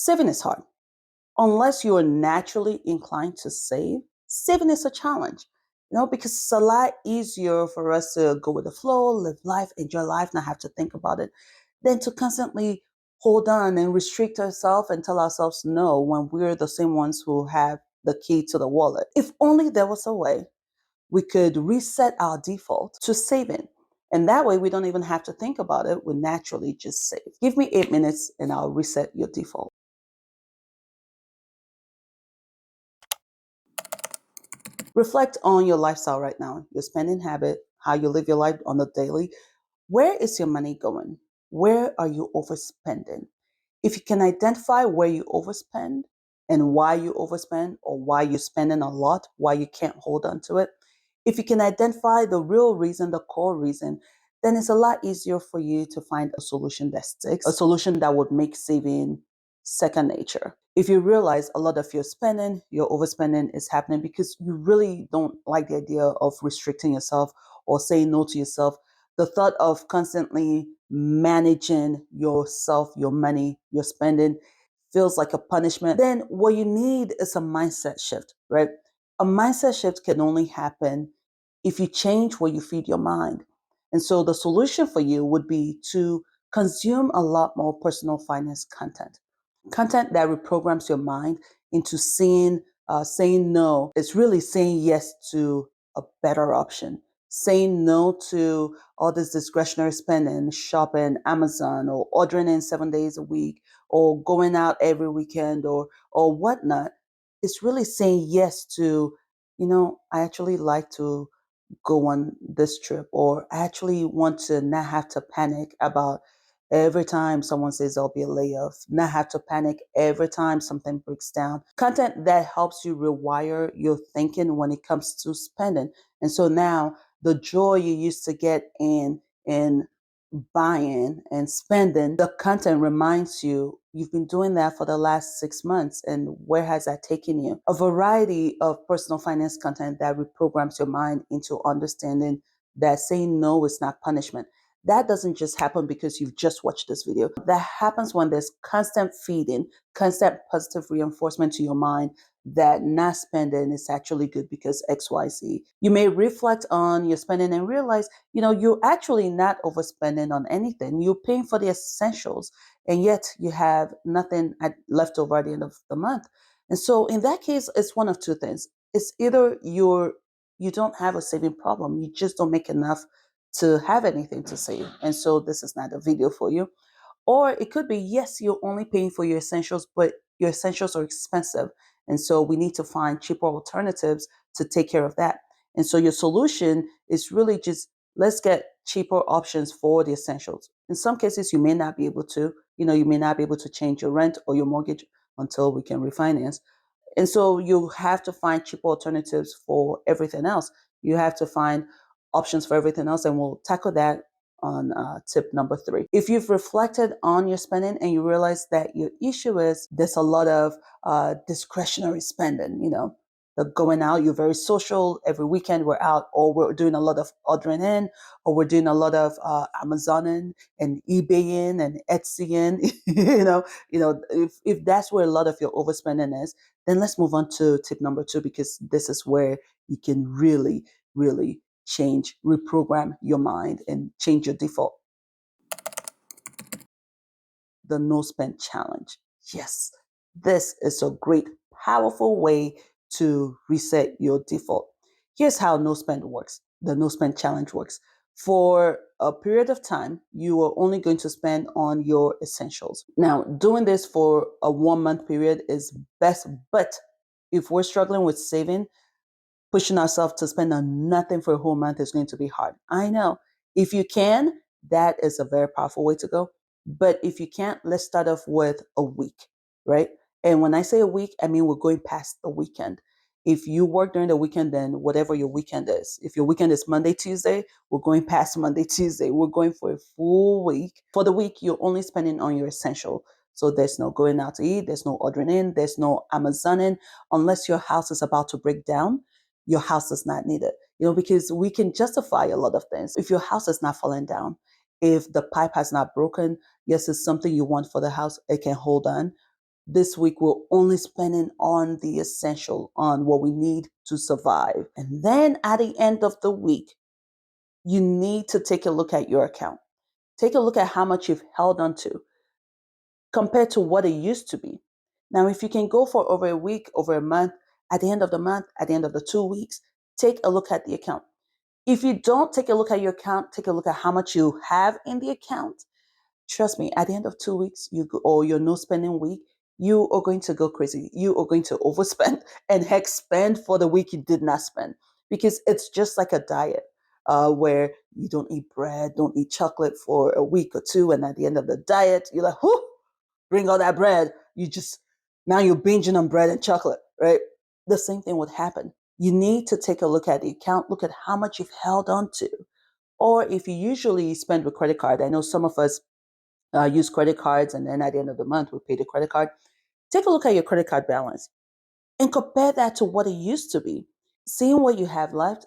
Saving is hard. Unless you are naturally inclined to save, saving is a challenge. Because it's a lot easier for us to go with the flow, live life, enjoy life, not have to think about it, than to constantly hold on and restrict ourselves and tell ourselves no when we're the same ones who have the key to the wallet. If only there was a way we could reset our default to saving. And that way we don't even have to think about it. We naturally just save. Give me 8 minutes and I'll reset your default. Reflect on your lifestyle right now, your spending habit, how you live your life on the daily. Where is your money going? Where are you overspending? If you can identify where you overspend and why you overspend or why you're spending a lot, why you can't hold on to it, if you can identify the real reason, the core reason, then it's a lot easier for you to find a solution that sticks, a solution that would make saving second nature. If you realize a lot of your spending, your overspending is happening because you really don't like the idea of restricting yourself or saying no to yourself, the thought of constantly managing yourself, your money, your spending feels like a punishment, then what you need is a mindset shift, right? A mindset shift can only happen if you change where you feed your mind. And so the solution for you would be to consume a lot more personal finance content that reprograms your mind into saying no. It's really saying yes to a better option, saying no to all this discretionary spending, shopping, Amazon, or ordering in 7 days a week, or going out every weekend, or whatnot. It's really saying yes to, I actually like to go on this trip, or I actually want to not have to panic about every time someone says there'll be a layoff, not have to panic every time something breaks down. Content that helps you rewire your thinking when it comes to spending. And so now the joy you used to get in buying and spending, the content reminds you you've been doing that for the last 6 months, and where has that taken you? A variety of personal finance content that reprograms your mind into understanding that saying no is not punishment. That doesn't just happen because you've just watched this video. That happens when there's constant feeding, constant positive reinforcement to your mind that not spending is actually good because XYZ. You may reflect on your spending and realize, you're actually not overspending on anything. You're paying for the essentials, and yet you have nothing left over at the end of the month. And so in that case, it's one of two things. It's either you don't have a saving problem, you just don't make enough to have anything to save. And so this is not a video for you. Or it could be, yes, you're only paying for your essentials, but your essentials are expensive. And so we need to find cheaper alternatives to take care of that. And so your solution is really just let's get cheaper options for the essentials. In some cases, you may not be able to, you may not be able to change your rent or your mortgage until we can refinance. And so you have to find cheaper alternatives for everything else. You have to find options for everything else, and we'll tackle that on tip number 3. If you've reflected on your spending and you realize that your issue is there's a lot of discretionary spending, the going out, you're very social. Every weekend we're out, or we're doing a lot of ordering in, or we're doing a lot of Amazoning and eBaying and Etsying. If that's where a lot of your overspending is, then let's move on to tip number 2, because this is where you can really, really reprogram your mind and change your default. The no spend challenge. Yes, this is a great, powerful way to reset your default. Here's how no spend works. The no spend challenge works. For a period of time, you are only going to spend on your essentials. Now, doing this for a 1 month period is best, but if we're struggling with saving, pushing ourselves to spend on nothing for a whole month is going to be hard. I know. If you can, that is a very powerful way to go. But if you can't, let's start off with a week, right? And when I say a week, I mean we're going past the weekend. If you work during the weekend, then whatever your weekend is. If your weekend is Monday, Tuesday, we're going past Monday, Tuesday. We're going for a full week. For the week, you're only spending on your essential. So there's no going out to eat, there's no ordering in, there's no Amazoning, unless your house is about to break down. Your house does not need it, because we can justify a lot of things. If your house is not falling down, if the pipe has not broken, yes, it's something you want for the house, it can hold on. This week we're only spending on the essential, on what we need to survive. And then at the end of the week, you need to take a look at your account. Take a look at how much you've held on to compared to what it used to be. Now, if you can go for over a week, over a month, at the end of the month, at the end of the 2 weeks, take a look at the account. If you don't take a look at your account, take a look at how much you have in the account. Trust me, at the end of 2 weeks, or your no spending week, you are going to go crazy. You are going to overspend and heck spend for the week you did not spend, because it's just like a diet where you don't eat bread, don't eat chocolate for a week or two, and at the end of the diet, you're like, whoo, bring all that bread. Now you're binging on bread and chocolate, right? The same thing would happen. You need to take a look at the account, look at how much you've held on to. Or if you usually spend with credit card, I know some of us use credit cards, and then at the end of the month we pay the credit card. Take a look at your credit card balance and compare that to what it used to be. Seeing what you have left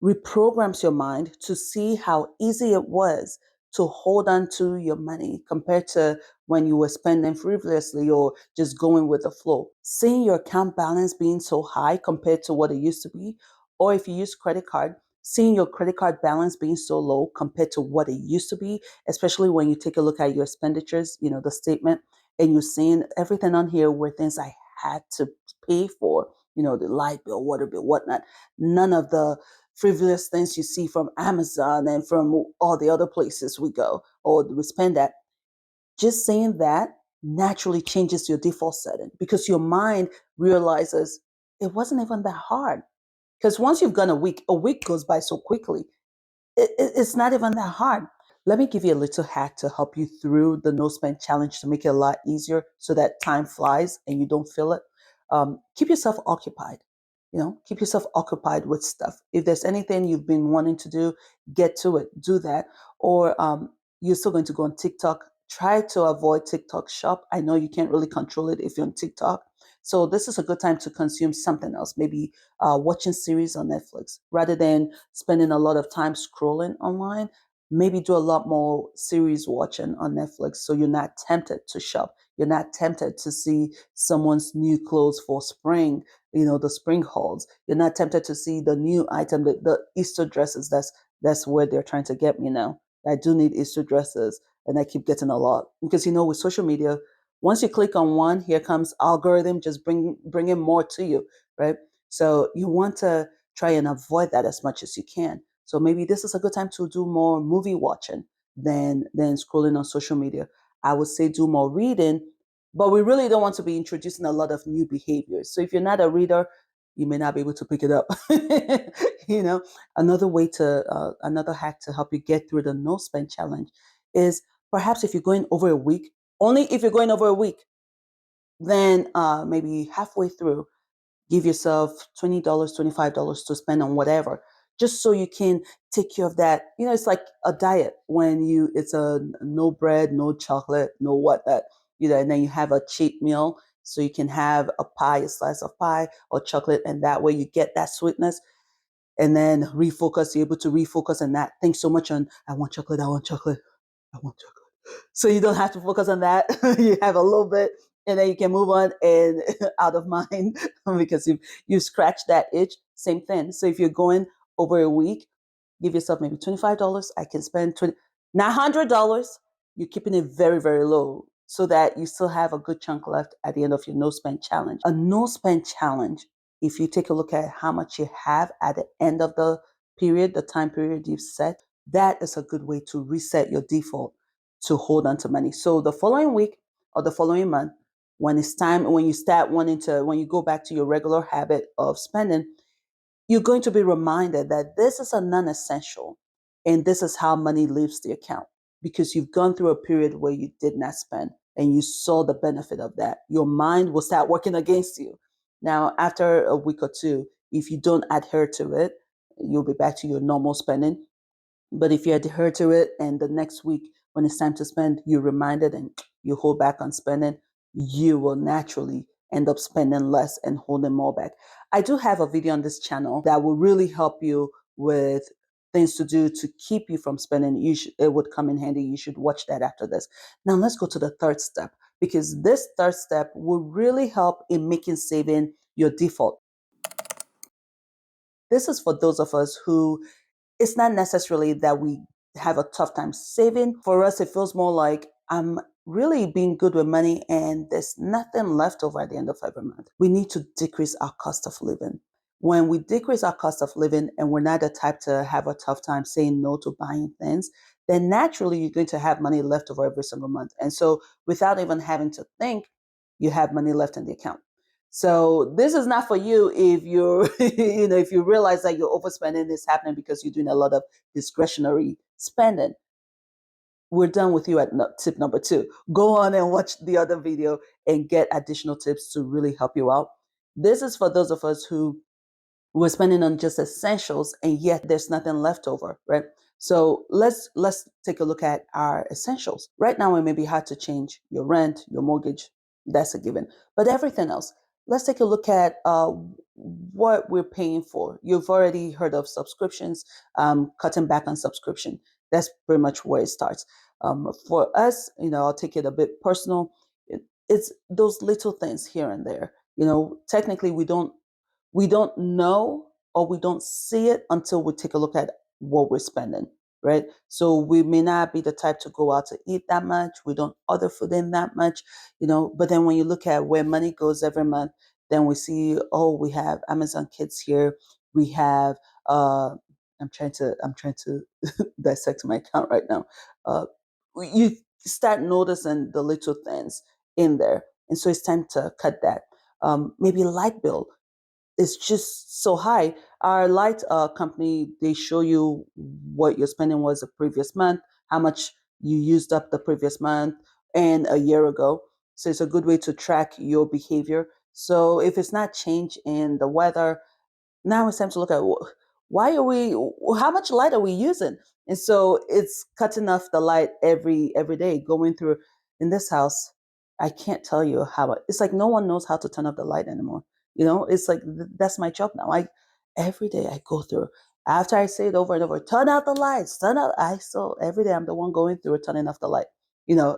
reprograms your mind to see how easy it was to hold on to your money compared to when you were spending frivolously or just going with the flow. Seeing your account balance being so high compared to what it used to be, or if you use credit card, seeing your credit card balance being so low compared to what it used to be, especially when you take a look at your expenditures, the statement, and you're seeing everything on here were things I had to pay for, the light bill, water bill, whatnot. None of the frivolous things you see from Amazon and from all the other places we go or we spend at. Just saying that naturally changes your default setting because your mind realizes it wasn't even that hard. Because once you've gone a week goes by so quickly. It's not even that hard. Let me give you a little hack to help you through the no spend challenge to make it a lot easier so that time flies and you don't feel it. Keep yourself occupied. Keep yourself occupied with stuff. If there's anything you've been wanting to do, get to it. Do that. Or you're still going to go on TikTok. Try to avoid TikTok shop. I know you can't really control it if you're on TikTok. So this is a good time to consume something else. Maybe watching series on Netflix rather than spending a lot of time scrolling online. Maybe do a lot more series watching on Netflix so you're not tempted to shop. You're not tempted to see someone's new clothes for spring, the spring hauls. You're not tempted to see the new item, the Easter dresses. That's where they're trying to get me now. I do need Easter dresses, and I keep getting a lot because with social media, once you click on one, here comes algorithm just bringing more to you, right? So you want to try and avoid that as much as you can. So maybe this is a good time to do more movie watching than scrolling on social media. I would say do more reading, but we really don't want to be introducing a lot of new behaviors. So if you're not a reader, you may not be able to pick it up. Another hack to help you get through the no spend challenge is perhaps if you're going over a week, only if you're going over a week, then maybe halfway through, give yourself $20, $25 to spend on whatever, just so you can take care of that. It's like a diet when it's a no bread, no chocolate, no whatnot, and then you have a cheat meal. So you can have a slice of pie or chocolate, and that way you get that sweetness and then you're able to refocus and not think so much on, I want chocolate, I want chocolate, I want chocolate. So you don't have to focus on that. You have a little bit, and then you can move on and out of mind because you scratched that itch. Same thing. So if you're going over a week, give yourself maybe $25. I can spend not $100. You're keeping it very, very low so that you still have a good chunk left at the end of your no spend challenge. A no spend challenge, if you take a look at how much you have at the end of the period, the time period you've set, that is a good way to reset your default to hold on to money. So the following week or the following month, when it's time, when you go back to your regular habit of spending, you're going to be reminded that this is a non-essential and this is how money leaves the account because you've gone through a period where you did not spend and you saw the benefit of that. Your mind will start working against you. Now, after a week or two, if you don't adhere to it, you'll be back to your normal spending. But if you adhere to it and the next week, when it's time to spend, you're reminded and you hold back on spending, you will naturally end up spending less and holding more back. I do have a video on this channel that will really help you with things to do to keep you from spending. It would come in handy. You should watch that after this. Now let's go to the third step. because this third step will really help in making saving your default. This is for those of us who it's not necessarily that we have a tough time saving. For us, it feels more like I'm really being good with money and there's nothing left over at the end of every month. We need to decrease our cost of living. When we decrease our cost of living and we're not the type to have a tough time saying no to buying things, then naturally you're going to have money left over every single month. And so without even having to think, you have money left in the account. So this is not for you if you're, if you realize that your overspending is happening because you're doing a lot of discretionary spending. We're done with you at tip number 2. Go on and watch the other video and get additional tips to really help you out. This is for those of us who we're spending on just essentials and yet there's nothing left over, right? So let's take a look at our essentials. Right now it may be hard to change your rent, your mortgage, that's a given, but everything else, let's take a look at what we're paying for. You've already heard of subscriptions. Cutting back on subscription, that's pretty much where it starts. For us, I'll take it a bit personal. It's those little things here and there. Technically we don't know or we don't see it until we take a look at what we're spending, right? So we may not be the type to go out to eat that much. We don't order food in that much, but then when you look at where money goes every month, then we see, oh, we have Amazon Kids here. We have, I'm trying to dissect my account right now. You start noticing the little things in there. And so it's time to cut that. Maybe light bill is just so high. Our light company, they show you what your spending was the previous month, how much you used up the previous month and a year ago. So it's a good way to track your behavior. So if it's not change in the weather, now it's time to look at why are we how much light are we using, and so it's cutting off the light every day going through. In this house, I can't tell you how it's like no one knows how to turn off the light anymore. It's like that's my job now. I Every day I go through, after I say it over and over, turn out the lights, turn out. I still every day I'm the one going through turning off the light,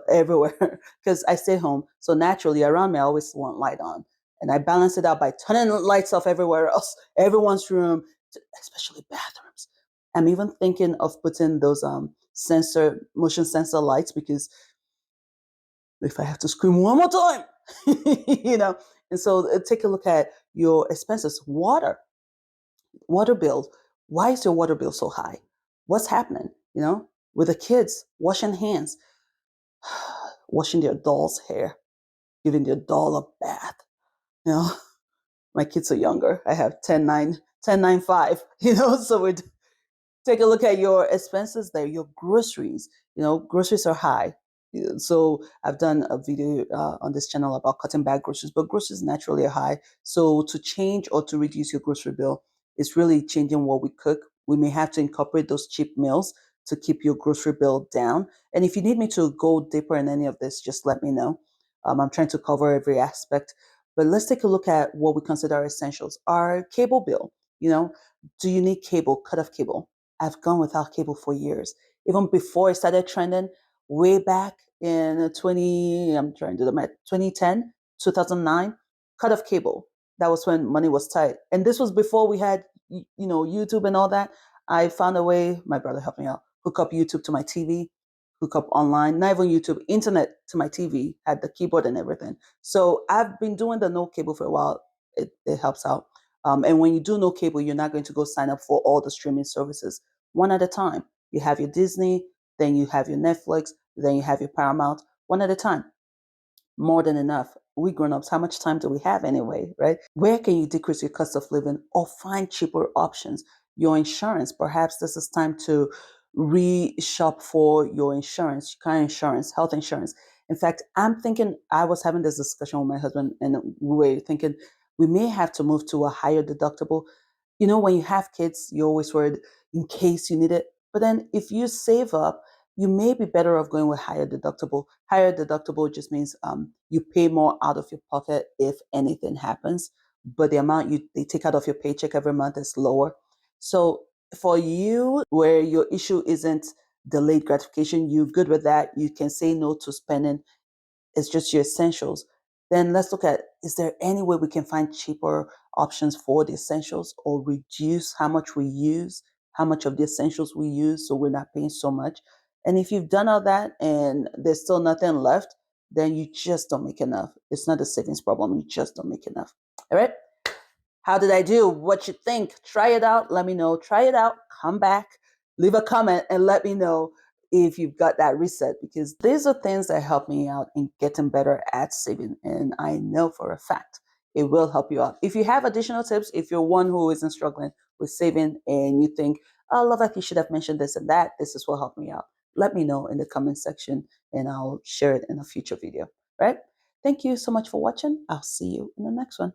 everywhere, because I stay home, so naturally around me I always want light on, and I balance it out by turning the lights off everywhere else, everyone's room, especially bathrooms. I'm even thinking of putting those motion sensor lights, because if I have to scream one more time, you know. And so take a look at your expenses. Water bill. Why is your water bill so high? What's happening? With the kids washing hands, washing their doll's hair, giving their doll a bath. You know, my kids are younger. I have 10, 9, 10, 9, 5, so we take a look at your expenses there, your groceries. Groceries are high. So I've done a video on this channel about cutting back groceries, but groceries naturally are high. So to change or to reduce your grocery bill, it's really changing what we cook. We may have to incorporate those cheap meals to keep your grocery bill down. And if you need me to go deeper in any of this, just let me know. I'm trying to cover every aspect. But let's take a look at what we consider essentials. Our cable bill. Do you need cable? Cut off cable. I've gone without cable for years. Even before it started trending, way back in 2010, 2009, cut off cable. That was when money was tight. And this was before we had, YouTube and all that. I found a way, my brother helped me out, hook up YouTube to my TV, hook up online, not even YouTube, internet to my TV, had the keyboard and everything. So I've been doing the no cable for a while. It helps out. And when you do no cable, you're not going to go sign up for all the streaming services one at a time. You have your Disney, then you have your Netflix, then you have your Paramount, one at a time. More than enough. We grown-ups, how much time do we have anyway, right? Where can you decrease your cost of living or find cheaper options? Your insurance, perhaps this is time to re-shop for your insurance, car insurance, health insurance. In fact, I was having this discussion with my husband, and we were thinking we may have to move to a higher deductible. When you have kids, you're always worried in case you need it. But then if you save up, you may be better off going with higher deductible. Higher deductible just means you pay more out of your pocket if anything happens, but the amount they take out of your paycheck every month is lower. So for you, where your issue isn't delayed gratification, you're good with that. You can say no to spending it's just your essentials, then let's look at, is there any way we can find cheaper options for the essentials or reduce how much we use, how much of the essentials we use so we're not paying so much. And if you've done all that and there's still nothing left, then you just don't make enough. It's not a savings problem. You just don't make enough. All right. How did I do? What you think? Try it out. Let me know. Try it out. Come back. Leave a comment and let me know if you've got that reset, because these are things that help me out in getting better at saving. And I know for a fact it will help you out. If you have additional tips, if you're one who isn't struggling with saving and you think, oh, love like you should have mentioned this and that, this is what helped me out. Let me know in the comment section and I'll share it in a future video. Right? Thank you so much for watching. I'll see you in the next one.